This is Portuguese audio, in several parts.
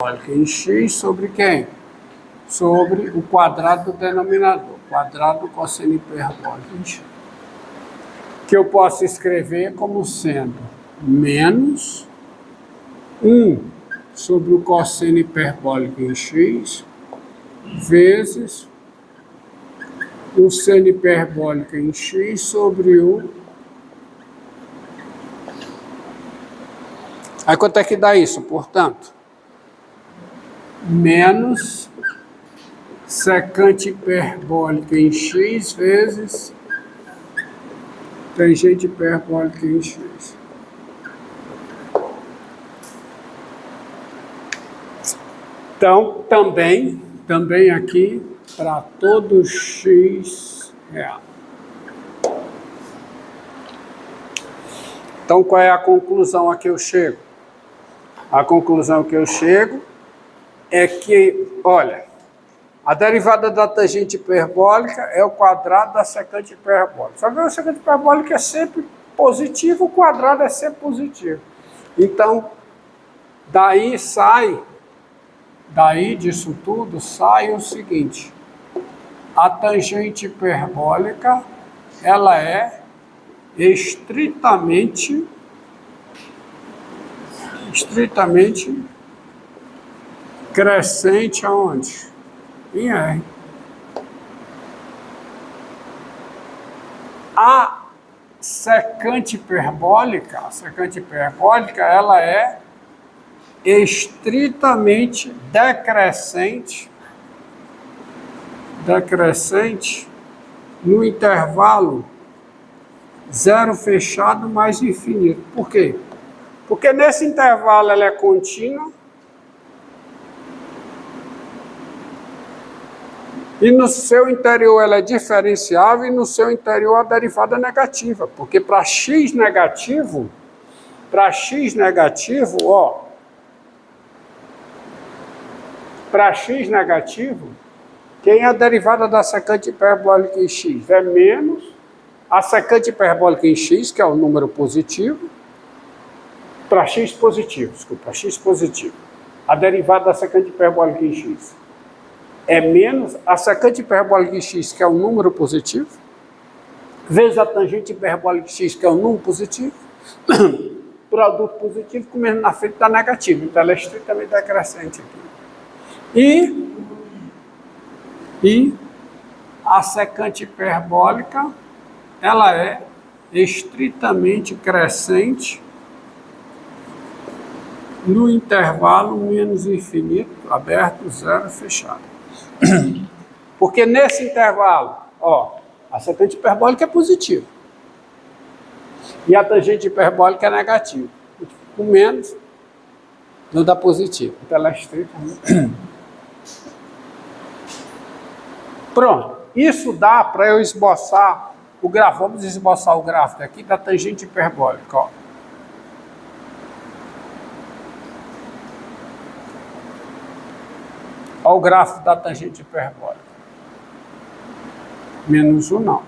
hiperbólica em x sobre quem? Sobre o quadrado do denominador, quadrado do cosseno hiperbólico em x. Que eu posso escrever como sendo menos 1 sobre o cosseno hiperbólico em x vezes o seno hiperbólico em x sobre o... Aí quanto é que dá isso? Portanto, menos secante hiperbólica em x vezes tangente hiperbólica em x. Então, também aqui, para todo x real. Então, qual é a conclusão a que eu chego? A conclusão que eu chego é que, olha, a derivada da tangente hiperbólica é o quadrado da secante hiperbólica. Só que a secante hiperbólica é sempre positivo, o quadrado é sempre positivo. Então, daí disso tudo, sai o seguinte: a tangente hiperbólica, ela é estritamente crescente aonde? Em R. A secante hiperbólica, ela é estritamente decrescente no intervalo zero fechado mais infinito. Por quê? Porque nesse intervalo ela é contínua e no seu interior ela é diferenciável e no seu interior a derivada é negativa. Porque para x negativo, ó, para x negativo, quem é a derivada da secante hiperbólica em x? É menos a secante hiperbólica em x, que é o número positivo, para x positivo, a derivada da secante hiperbólica em x é menos a secante hiperbólica em x, que é o número positivo, vezes a tangente hiperbólica em x, que é o número positivo, produto positivo com menos na frente da negativa. Então ela é estritamente decrescente aqui. E a secante hiperbólica, ela é estritamente crescente no intervalo menos infinito, aberto, zero, fechado. Porque nesse intervalo, ó, a secante hiperbólica é positiva e a tangente hiperbólica é negativa. Com menos, não dá positivo. Então ela é estritamente... Pronto, isso dá para eu esboçar o gráfico. Vamos esboçar o gráfico aqui da tangente hiperbólica. Ó. Olha o gráfico da tangente hiperbólica. Menos 1 não.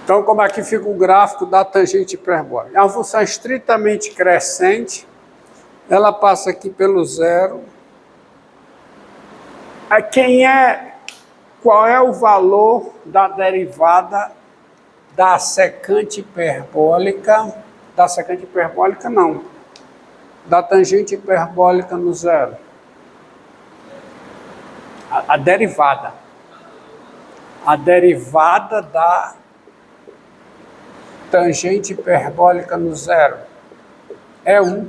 Então, como é que fica o gráfico da tangente hiperbólica? É uma função estritamente crescente, ela passa aqui pelo zero. Qual é o valor da derivada da secante hiperbólica? Da secante hiperbólica, não. Da tangente hiperbólica no zero. A derivada. A derivada da tangente hiperbólica no zero é 1.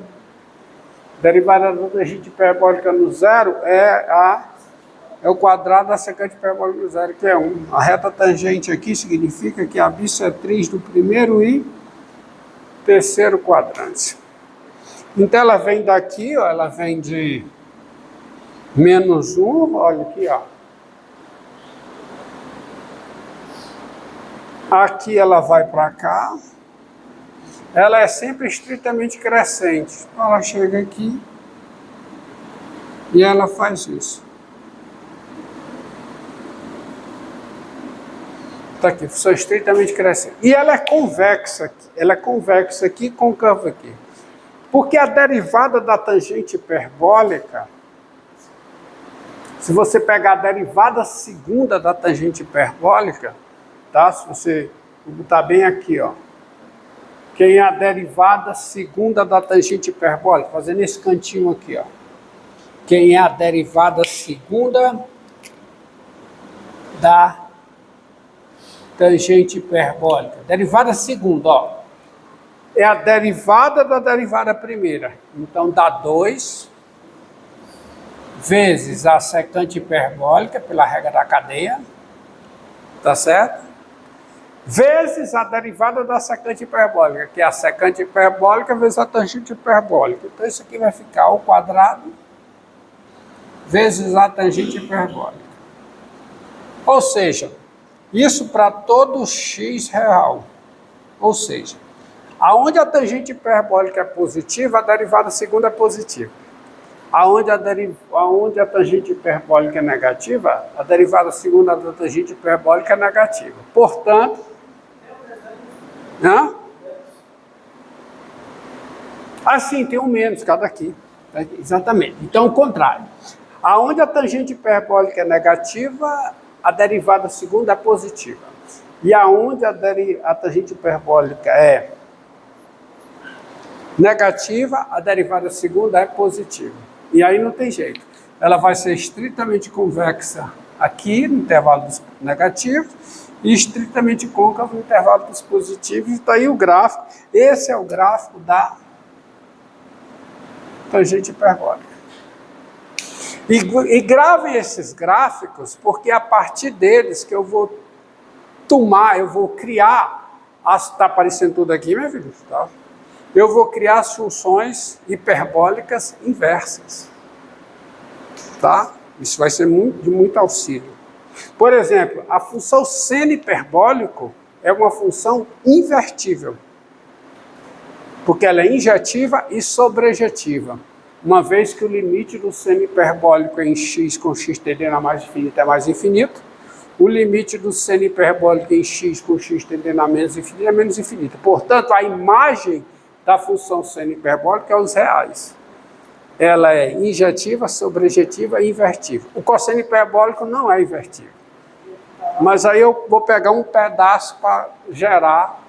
Derivada da tangente hiperbólica no zero é o quadrado da secante hiperbólica no zero, que é 1. A reta tangente aqui significa que a bissetriz do primeiro e terceiro quadrante. Então ela vem daqui, ó, ela vem de menos 1, olha aqui, ó. Aqui ela vai para cá, ela é sempre estritamente crescente. Então ela chega aqui e ela faz isso. Está aqui, função estritamente crescente. E ela é convexa aqui. Ela é convexa aqui e côncava aqui. Porque a derivada da tangente hiperbólica, se você pegar a derivada segunda da tangente hiperbólica, tá? Se você botar bem aqui, ó. Quem é a derivada segunda da tangente hiperbólica? Fazendo esse cantinho aqui, ó. Quem é a derivada segunda da tangente hiperbólica? Derivada segunda, ó. É a derivada da derivada primeira. Então, dá 2 vezes a secante hiperbólica, pela regra da cadeia, tá certo? Vezes a derivada da secante hiperbólica, que é a secante hiperbólica vezes a tangente hiperbólica. Então, isso aqui vai ficar ao quadrado vezes a tangente hiperbólica. Ou seja, isso para todo x real. Ou seja, aonde a tangente hiperbólica é positiva, a derivada segunda é positiva. Aonde a tangente hiperbólica é negativa, a derivada segunda da tangente hiperbólica é negativa. Portanto, assim, tem um menos cada aqui. Exatamente. Então, o contrário. Aonde a tangente hiperbólica é negativa, a derivada segunda é positiva. E aonde a tangente hiperbólica é negativa, a derivada segunda é positiva. E aí não tem jeito. Ela vai ser estritamente convexa aqui, no intervalo dos negativos, e estritamente côncava no intervalo dos positivos. E está aí o gráfico. Esse é o gráfico da tangente hiperbólica. E gravem esses gráficos, porque é a partir deles que eu vou eu vou criar, está aparecendo tudo aqui, meu filho, tá? Eu vou criar as funções hiperbólicas inversas, tá? Isso vai ser de muito auxílio. Por exemplo, a função seno hiperbólico é uma função invertível, porque ela é injetiva e sobrejetiva. Uma vez que o limite do seno hiperbólico em x com x tendendo a mais infinito é mais infinito, o limite do seno hiperbólico em x com x tendendo a menos infinito é menos infinito. Portanto, a imagem da função seno hiperbólica é os reais. Ela é injetiva, sobrejetiva e invertível. O cosseno hiperbólico não é invertível. Mas aí eu vou pegar um pedaço para gerar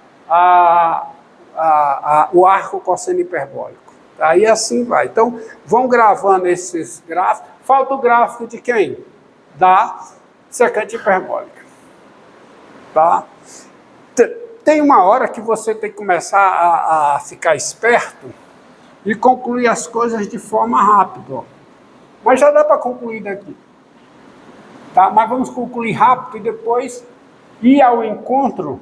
o arco cosseno hiperbólico. Aí assim vai. Então, vão gravando esses gráficos. Falta o gráfico de quem? Da secante hiperbólica. Tá? Tem uma hora que você tem que começar a ficar esperto e concluir as coisas de forma rápida. Ó. Mas já dá para concluir daqui. Tá? Mas vamos concluir rápido e depois ir ao encontro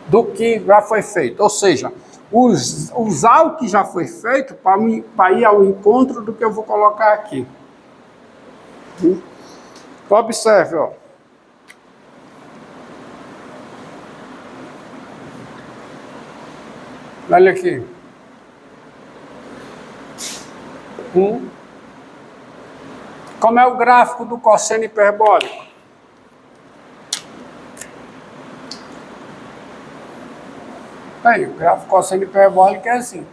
do que já foi feito. Ou seja, usar o que já foi feito para ir ao encontro do que eu vou colocar aqui. Observe, ó. Olha aqui. Como é o gráfico do cosseno hiperbólico? Aí, o gráfico cosseno hiperbólico é assim.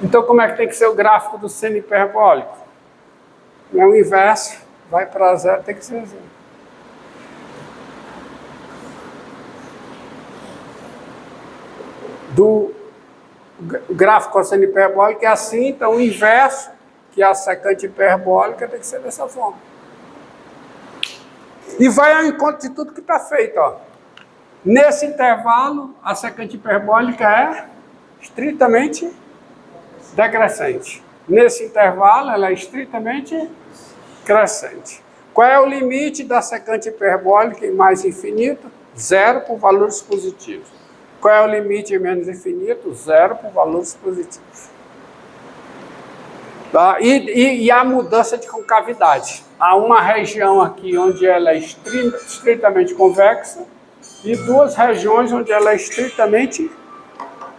Então, como é que tem que ser o gráfico do seno hiperbólico? É o inverso, vai para zero, tem que ser assim. Do gráfico cosseno hiperbólico é assim, então o inverso, que é a secante hiperbólica, tem que ser dessa forma. E vai ao encontro de tudo que está feito, ó. Nesse intervalo, a secante hiperbólica é estritamente decrescente. Nesse intervalo, ela é estritamente crescente. Qual é o limite da secante hiperbólica em mais infinito? 0 por valores positivos. Qual é o limite em menos infinito? 0 por valores positivos. Tá? E a mudança de concavidade. Há uma região aqui onde ela é estritamente convexa e duas regiões onde ela é estritamente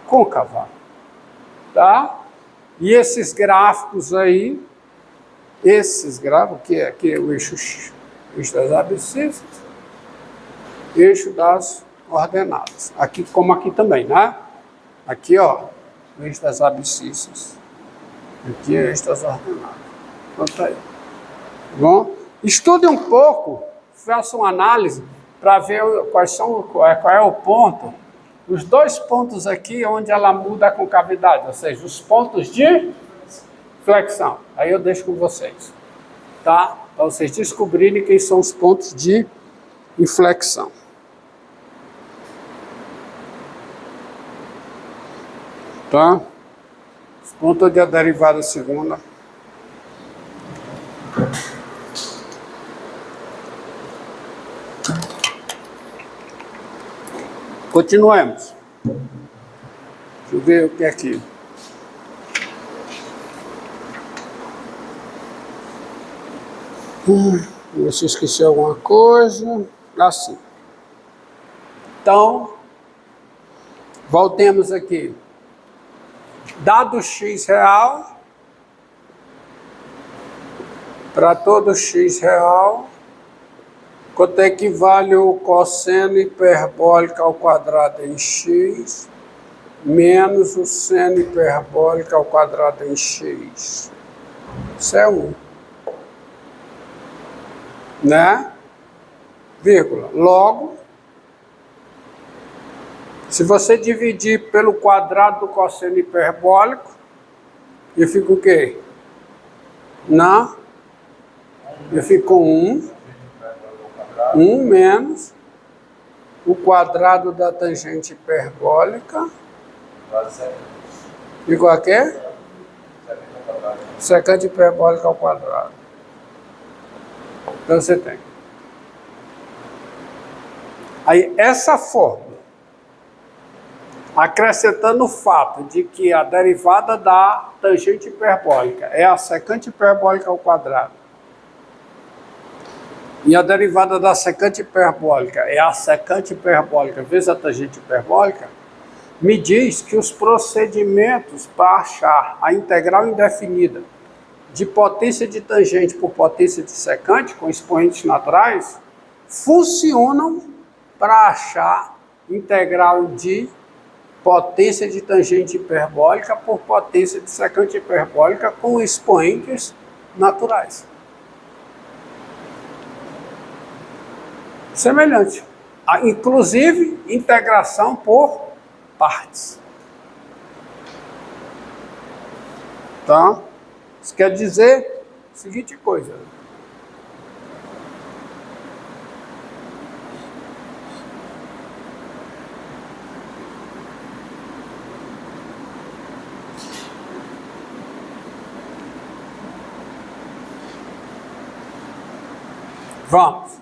côncava. Tá? E esses gráficos aí, que é o eixo eixo das abscissas, eixo das ordenadas. Aqui, como aqui também, né? Aqui, ó, o eixo das abscissas. Aqui é o eixo das ordenadas. Pronto aí. Bom, estude um pouco, faça uma análise para ver qual é o ponto. Os dois pontos aqui onde ela muda a concavidade, ou seja, os pontos de flexão. Aí eu deixo com vocês, tá? Para vocês descobrirem quem são os pontos de inflexão. Tá? Os pontos da derivada segunda. Continuemos. Deixa eu ver o que é aqui. Se esqueci alguma coisa. Assim. Então, voltemos aqui. Dado x real, para todo x real, quanto equivale o cosseno hiperbólico ao quadrado em x, menos o seno hiperbólico ao quadrado em x. Isso é 1. Né? Vírgula. Logo, se você dividir pelo quadrado do cosseno hiperbólico, eu fico o quê? Não. Eu fico com 1. 1 menos o quadrado da tangente hiperbólica igual a quê? Secante hiperbólica ao quadrado. Então você tem. Aí essa fórmula, acrescentando o fato de que a derivada da tangente hiperbólica é a secante hiperbólica ao quadrado, e a derivada da secante hiperbólica é a secante hiperbólica vezes a tangente hiperbólica, me diz que os procedimentos para achar a integral indefinida de potência de tangente por potência de secante, com expoentes naturais, funcionam para achar integral de potência de tangente hiperbólica por potência de secante hiperbólica com expoentes naturais. Semelhante. Inclusive, integração por partes. Então, isso quer dizer a seguinte coisa. Vamos.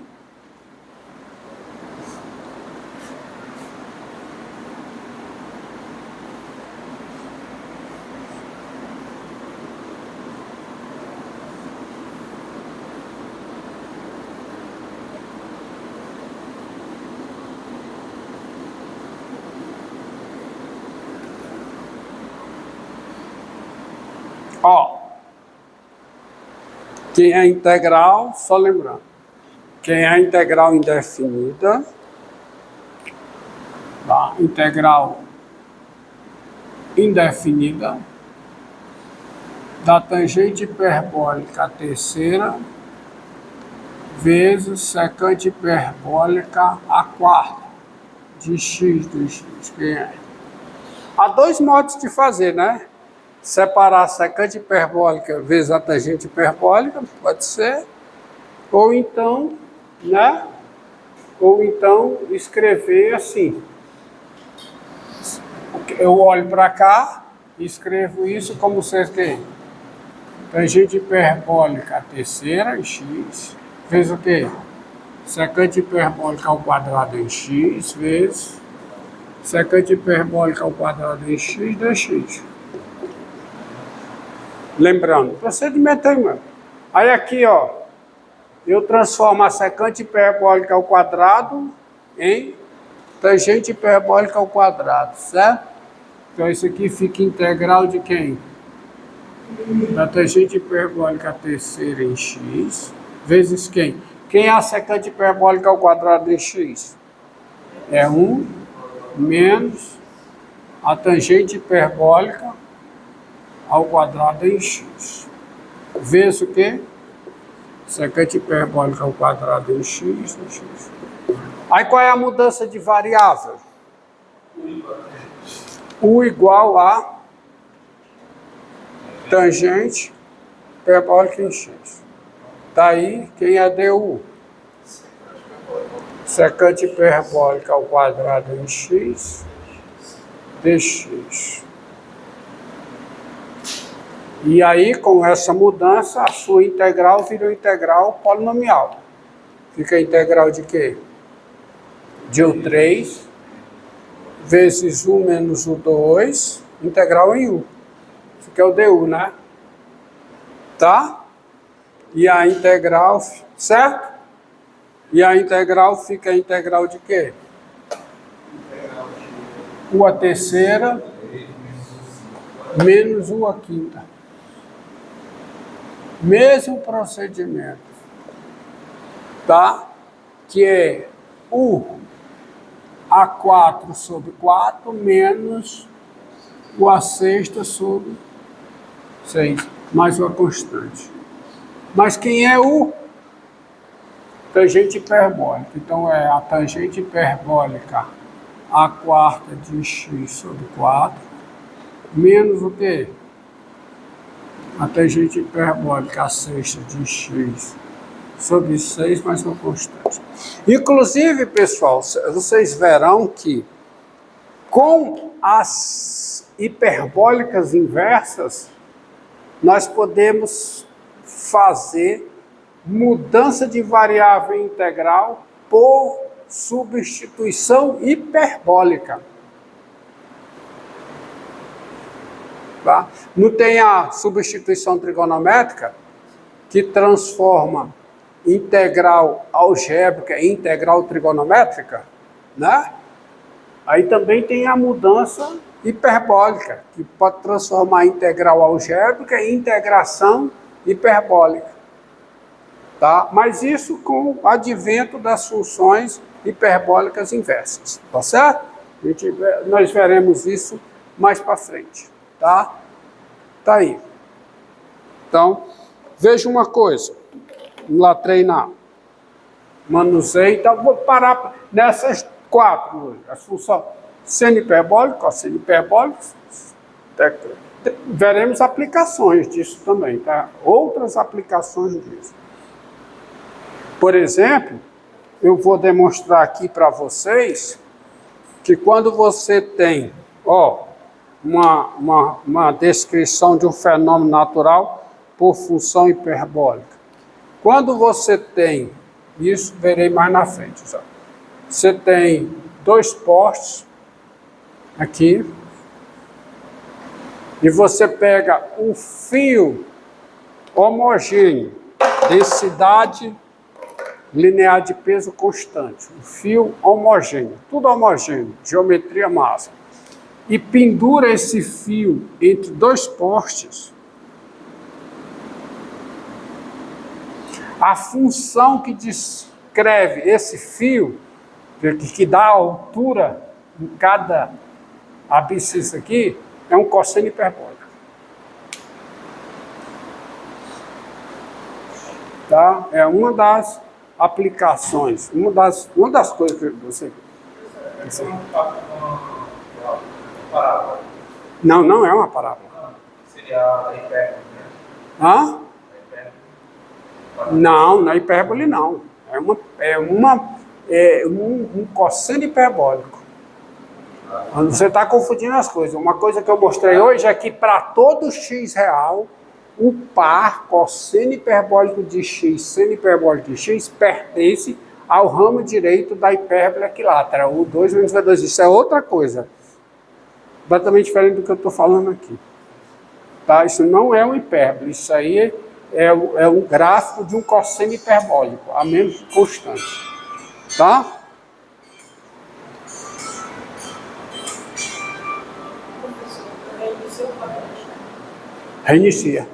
Ó, quem é integral, só lembrando, quem é integral indefinida, tá? Integral indefinida da tangente hiperbólica terceira vezes secante hiperbólica a quarta de x do x. Quem é? Há dois modos de fazer, né? Separar a secante hiperbólica vezes a tangente hiperbólica, pode ser, ou então, né? Ou então escrever assim. Eu olho para cá e escrevo isso como sendo que tangente hiperbólica terceira em x, vezes o quê? Secante hiperbólica ao quadrado em x, vezes secante hiperbólica ao quadrado em x dx. Lembrando, procedimento aí, mano. Aí aqui, ó, eu transformo a secante hiperbólica ao quadrado em tangente hiperbólica ao quadrado, certo? Então isso aqui fica integral de quem? Da tangente hiperbólica terceira em x, vezes quem? Quem é a secante hiperbólica ao quadrado de x? É 1 menos a tangente hiperbólica ao quadrado em x. Vezes o quê? Secante hiperbólica ao quadrado em x. Aí qual é a mudança de variável? U igual a tangente hiperbólica em x. Daí, quem é du? Secante hiperbólica ao quadrado em x dx. E aí, com essa mudança, a sua integral virou integral polinomial. Fica a integral de quê? De U3 vezes U menos U2, integral em U. Isso aqui é o du, né? Tá? E a integral, certo? E a integral fica a integral de quê? U a terceira menos U a quinta. Mesmo procedimento, tá? Que é U a 4 sobre 4 menos U a sexta sobre 6, mais uma constante. Mas quem é U? Tangente hiperbólica. Então é a tangente hiperbólica a quarta de x sobre 4 menos o quê? A tangente hiperbólica a sexta de x sobre 6 mais uma constante. Inclusive, pessoal, vocês verão que com as hiperbólicas inversas, nós podemos fazer mudança de variável integral por substituição hiperbólica. Tá? Não tem a substituição trigonométrica que transforma integral algébrica em integral trigonométrica, né? Aí também tem a mudança hiperbólica, que pode transformar a integral algébrica em integração hiperbólica. Tá? Mas isso com o advento das funções hiperbólicas inversas. Tá certo? Nós veremos isso mais para frente. Tá? Tá aí. Então, veja uma coisa. Vamos lá treinar. Manuseio. Então, vou parar nessas 4. As funções seno hiperbólico, cosseno hiperbólico. Veremos aplicações disso também, tá? Outras aplicações disso. Por exemplo, eu vou demonstrar aqui para vocês que quando você tem, uma descrição de um fenômeno natural por função hiperbólica. Quando você tem, isso verei mais na frente, sabe? Você tem 2 postes aqui, e você pega um fio homogêneo, densidade linear de peso constante, um fio homogêneo, tudo homogêneo, geometria máxima, e pendura esse fio entre 2 postes, a função que descreve esse fio, que dá a altura em cada abscissa aqui, é um cosseno hiperbólico. Tá? É uma das aplicações, uma das coisas que você... Não é uma parábola. Seria a hipérbole, né? Hã? Não, na hipérbole não. É um cosseno hiperbólico. Você está confundindo as coisas. Uma coisa que eu mostrei hoje é que para todo x real, o par cosseno hiperbólico de x, seno hiperbólico de x, pertence ao ramo direito da hipérbole equilátera, o 2 menos V2. Isso é outra coisa. Completamente diferente do que eu estou falando aqui. Tá? Isso não é um hipérbole, isso aí é um gráfico de um cosseno hiperbólico, a menos constante. Tá? Reinicia.